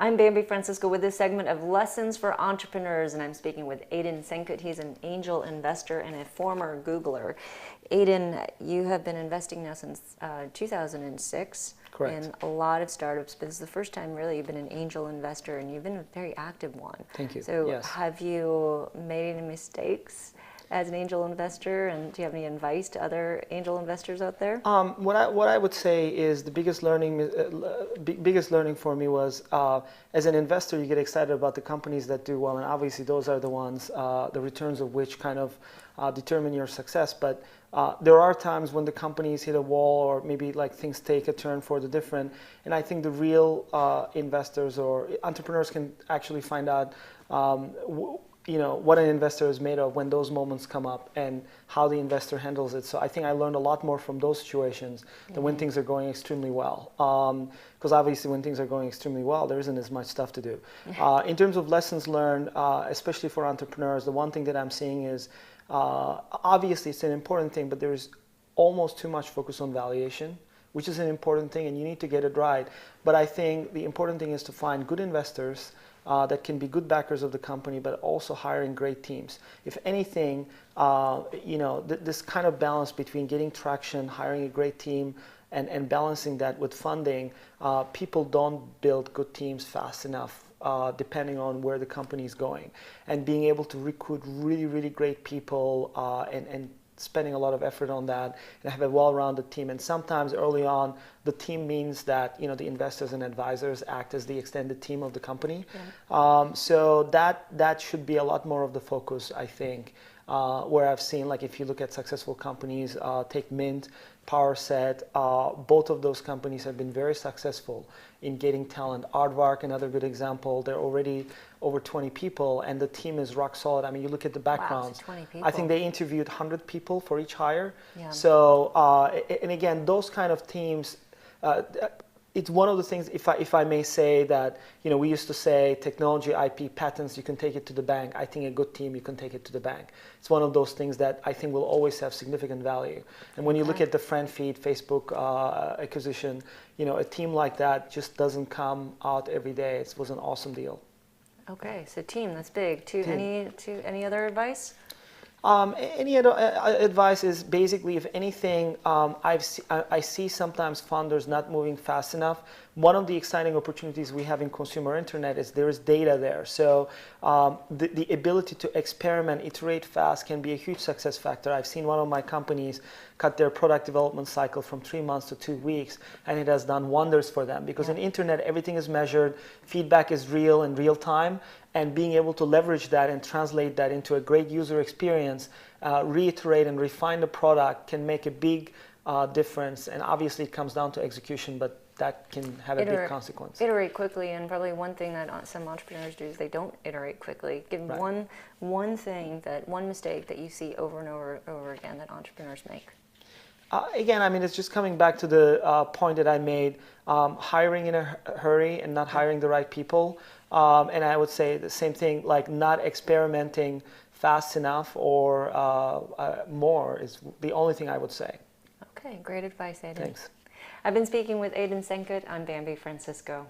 I'm Bambi Francisco with this segment of Lessons for Entrepreneurs, and I'm speaking with Aydin Senkut. He's an angel investor and a former Googler. Aydin, you have been investing now since 2006. Correct. In a lot of startups, but this is the first time really you've been an angel investor, and you've been a very active one. Thank you. So Yes. have you made any mistakes as an angel investor, and do you have any advice to other angel investors out there? What I would say is the biggest learning for me was as an investor, you get excited about the companies that do well, and obviously those are the ones, the returns of which kind of determine your success. But there are times when the companies hit a wall, or maybe like things take a turn for the different. And I think the real investors or entrepreneurs can actually find out what an investor is made of when those moments come up and how the investor handles it. So I think I learned a lot more from those situations than when things are going extremely well. Because obviously when things are going extremely well, there isn't as much stuff to do. In terms of lessons learned, especially for entrepreneurs, the one thing that I'm seeing is obviously it's an important thing, but there's almost too much focus on valuation, which is an important thing, and you need to get it right. But I think the important thing is to find good investors that can be good backers of the company, but also hiring great teams. If anything, this kind of balance between getting traction, hiring a great team, and balancing that with funding, people don't build good teams fast enough, depending on where the company is going. And being able to recruit really, really great people and spending a lot of effort on that and have a well-rounded team. And sometimes early on, the team means that the investors and advisors act as the extended team of the company. Yeah. So that should be a lot more of the focus, I think. Where I've seen, like if you look at successful companies, take Mint, PowerSet, both of those companies have been very successful in getting talent. Aardvark, another good example, they're already over 20 people and the team is rock solid. I mean, you look at the backgrounds. Wow, so 20 people. I think they interviewed 100 people for each hire. Yeah. So, and again, those kind of teams, it's one of the things, if I may say, that we used to say technology, IP, patents, you can take it to the bank. I think a good team, you can take it to the bank. It's one of those things that I think will always have significant value. And when you look at the FriendFeed, Facebook acquisition, a team like that just doesn't come out every day. It was an awesome deal. Okay, so team, that's big. Any other advice? Any other advice is basically, if anything, I see sometimes founders not moving fast enough. One of the exciting opportunities we have in consumer internet is there is data there. So the ability to experiment, iterate fast can be a huge success factor. I've seen one of my companies cut their product development cycle from 3 months to 2 weeks, and it has done wonders for them. Because in internet, everything is measured, feedback is real in real time, and being able to leverage that and translate that into a great user experience, reiterate and refine the product can make a big difference. And obviously it comes down to execution, but that can have a big consequence. Iterate quickly, and probably one thing that some entrepreneurs do is they don't iterate quickly. Give one mistake that you see over and over again that entrepreneurs make. Again, I mean, it's just coming back to the point that I made, hiring in a hurry and not hiring the right people. And I would say the same thing, like not experimenting fast enough or more is the only thing I would say. Okay, great advice, Aydin. Thanks. I've been speaking with Aydin Senkut. I'm Bambi Francisco.